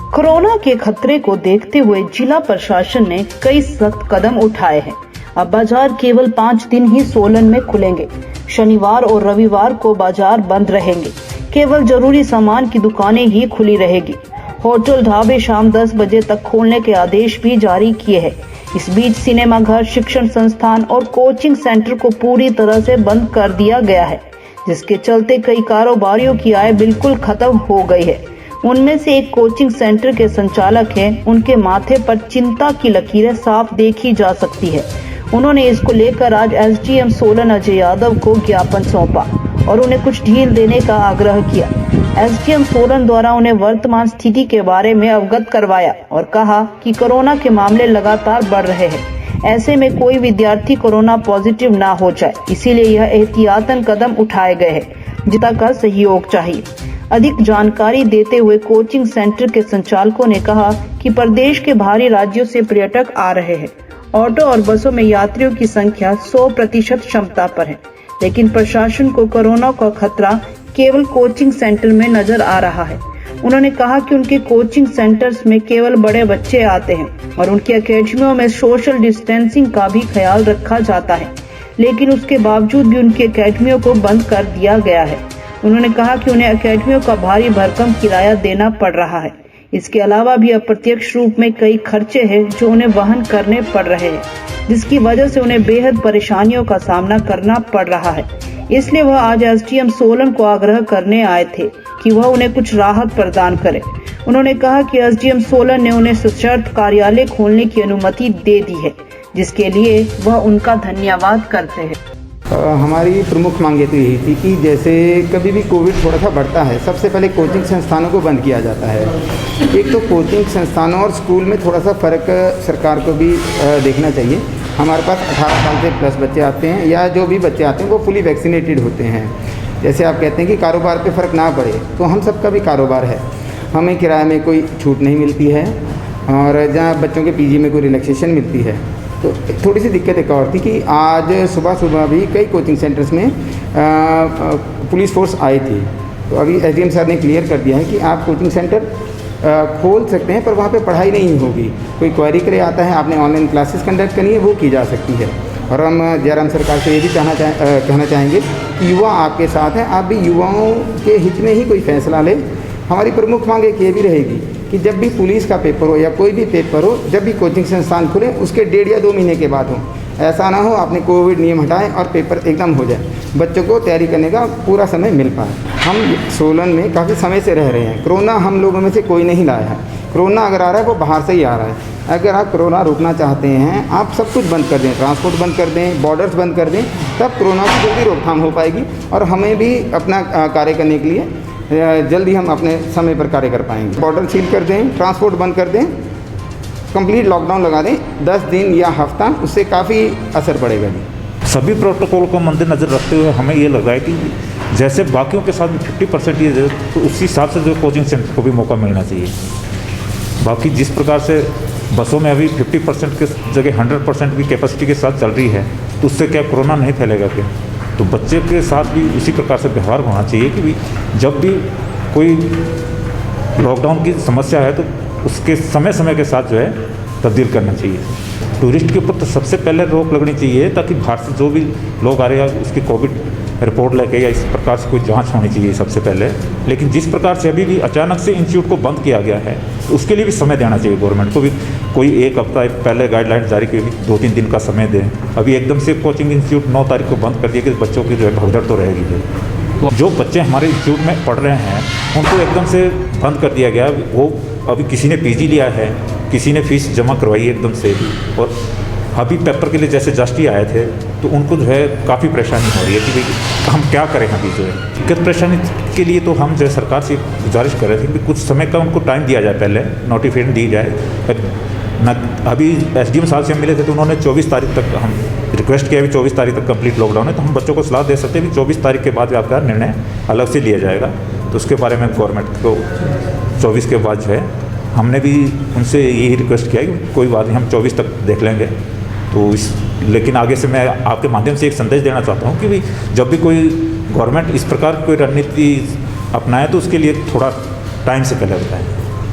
Corona के खतरे को देखते हुए जिला प्रशासन ने कई सख्त कदम उठाए हैं। अब बाजार केवल 5 दिन ही सोलन में खुलेंगे। शनिवार और रविवार को बाजार बंद रहेंगे। केवल जरूरी सामान की दुकानें ही खुली रहेगी। होटल ढाबे शाम 10 बजे तक खोलने के आदेश भी जारी किए हैं। इस बीच सिनेमा घर, शिक्षण संस्थान और कोचिंग सेंटर को पूरी तरह से बंद कर दिया गया है, जिसके चलते कई कारोबारियों की आय बिल्कुल खत्म हो गई है। उनमें से एक कोचिंग सेंटर के संचालक हैं। उनके माथे पर चिंता की लकीरें साफ देखी जा सकती है। उन्होंने इसको लेकर आज एसडीएम सोलन अजय यादव को ज्ञापन सौंपा और उन्हें कुछ ढील देने का आग्रह किया। एसडीएम सोलन द्वारा उन्हें वर्तमान स्थिति के बारे में अवगत करवाया और कहा कि कोरोना के मामले लगातार बढ़ रहे हैं। ऐसे में कोई विद्यार्थी कोरोना पॉजिटिव ना हो जाए, इसीलिए यह एहतियातन कदम उठाए गए हैं। जनता का सहयोग चाहिए। अधिक जानकारी देते हुए कोचिंग सेंटर के संचालकों ने कहा कि प्रदेश के बाहरी राज्यों से पर्यटक आ रहे हैं। ऑटो और बसों में यात्रियों की संख्या 100% क्षमता पर है, लेकिन प्रशासन को कोरोना का खतरा केवल कोचिंग सेंटर में नजर आ रहा है। उन्होंने कहा कि उनके कोचिंग सेंटर्स में केवल बड़े बच्चे आते हैं और उनकी अकेडमियों में सोशल डिस्टेंसिंग का भी ख्याल रखा जाता है, लेकिन उसके बावजूद भी उनकी अकेडमियों को बंद कर दिया गया है। उन्होंने कहा कि उन्हें अकेडमियों का भारी भरकम किराया देना पड़ रहा है। इसके अलावा भी अप्रत्यक्ष रूप में कई खर्चे हैं जो उन्हें वहन करने पड़ रहे हैं, जिसकी वजह से उन्हें बेहद परेशानियों का सामना करना पड़ रहा है। इसलिए वह आज एसडीएम सोलन को आग्रह करने आए थे कि वह उन्हें कुछ राहत प्रदान करे। उन्होंने कहा कि एसडीएम सोलन ने उन्हें सशर्त कार्यालय खोलने की अनुमति दे दी है, जिसके लिए वह उनका धन्यवाद करते हैं। हमारी प्रमुख मांगे तो यही थी कि जैसे कभी भी कोविड थोड़ा सा बढ़ता है, सबसे पहले कोचिंग संस्थानों को बंद किया जाता है। एक तो कोचिंग संस्थानों और स्कूल में थोड़ा सा फ़र्क सरकार को भी देखना चाहिए। हमारे पास 18 साल से प्लस बच्चे आते हैं या जो भी बच्चे आते हैं वो फुली वैक्सीनेटेड होते हैं। जैसे आप कहते हैं कि कारोबार पे फ़र्क ना पड़े, तो हम सबका भी कारोबार है। हमें किराए में कोई छूट नहीं मिलती है और जहाँ बच्चों के पीजी में कोई रिलैक्सेशन मिलती है। तो थोड़ी सी दिक्कत एक और थी कि आज सुबह भी कई कोचिंग सेंटर्स में पुलिस फोर्स आई थी। तो अभी एसडीएम सर ने क्लियर कर दिया है कि आप कोचिंग सेंटर खोल सकते हैं, पर वहाँ पे पढ़ाई नहीं होगी। कोई क्वेरी करे आता है, आपने ऑनलाइन क्लासेस कंडक्ट करनी है, वो की जा सकती है। और हम जयराम सरकार से ये भी कहना चाहेंगे कि युवा आपके साथ हैं, आप भी युवाओं के हित में ही कोई फैसला लें। हमारी प्रमुख मांग एक ये भी रहेगी कि जब भी पुलिस का पेपर हो या कोई भी पेपर हो, जब भी कोचिंग संस्थान खुले उसके 1.5 या 2 महीने के बाद हो। ऐसा ना हो आपने कोविड नियम हटाएं और पेपर एकदम हो जाए, बच्चों को तैयारी करने का पूरा समय मिल पाए। हम सोलन में काफ़ी समय से रह रहे हैं। कोरोना हम लोगों में से कोई नहीं लाया है। कोरोना अगर आ रहा है वो बाहर से ही आ रहा है। अगर आप कोरोना रोकना चाहते हैं, आप सब कुछ बंद कर दें, ट्रांसपोर्ट बंद कर दें, बॉर्डर्स बंद कर दें, तब कोरोना की जल्दी रोकथाम हो पाएगी और हमें भी अपना कार्य करने के लिए जल्दी हम अपने समय पर कार्य कर पाएंगे। बॉर्डर सील कर दें, ट्रांसपोर्ट बंद कर दें, कंप्लीट लॉकडाउन लगा दें 10 दिन या हफ्ता, उससे काफ़ी असर पड़ेगा। सभी प्रोटोकॉल को मद्देनजर रखते हुए हमें ये लगा है कि जैसे बाकियों के साथ 50% ये दे, तो उसी हिसाब से जो कोचिंग सेंटर को भी मौका मिलना चाहिए। बाकी जिस प्रकार से बसों में अभी 50% के जगह 100% की कैपेसिटी के साथ चल रही है, तो उससे क्या कोरोना नहीं फैलेगा क्या? तो बच्चे के साथ भी उसी प्रकार से व्यवहार होना चाहिए कि जब भी कोई लॉकडाउन की समस्या है तो उसके समय के साथ जो है तब्दील करना चाहिए। टूरिस्ट के ऊपर तो सबसे पहले रोक लगनी चाहिए, ताकि बाहर से जो भी लोग आ रहे हैं उसकी कोविड रिपोर्ट लेके या इस प्रकार से कोई जांच होनी चाहिए सबसे पहले। लेकिन जिस प्रकार से अभी भी अचानक से इंस्टीट्यूट को बंद किया गया है, तो उसके लिए भी समय देना चाहिए गवर्नमेंट को भी। कोई 1 हफ्ता पहले गाइडलाइन जारी की, 2-3 दिन का समय दें। अभी एकदम से कोचिंग इंस्टीट्यूट 9 तारीख को बंद कर दिया कि बच्चों की जो है भगदड़ तो रहेगी। तो जो बच्चे हमारे इंस्टीट्यूट में पढ़ रहे हैं उनको एकदम से बंद कर दिया गया। वो अभी किसी ने पीजी लिया है, किसी ने फीस जमा करवाई एकदम से, और अभी पेपर के लिए जैसे जस्ट ही आए थे, तो उनको जो है काफ़ी परेशानी हो रही है कि भाई हम क्या करें। अभी जो है दिक्कत परेशानी के लिए तो हम जो है सरकार से गुजारिश कर रहे थे कि कुछ समय का उनको टाइम दिया जाए, पहले नोटिफिकेशन दी जाए ना। अभी एसडीएम साहब से हम मिले थे तो उन्होंने 24 तारीख तक हम रिक्वेस्ट किया, भी 24 तारीख तक कंप्लीट लॉकडाउन है, तो हम बच्चों को सलाह दे सकते हैं कि 24 तारीख के बाद आपका निर्णय अलग से लिया जाएगा। तो उसके बारे में गवर्नमेंट को 24 के बाद जो है हमने भी उनसे यही रिक्वेस्ट किया कि कोई बात नहीं, हम 24 तक देख लेंगे। तो लेकिन आगे से मैं आपके माध्यम से एक संदेश देना चाहता हूँ कि भी जब भी कोई गवर्नमेंट इस प्रकार की कोई रणनीति अपनाए तो उसके लिए थोड़ा टाइम से पहले बताएं।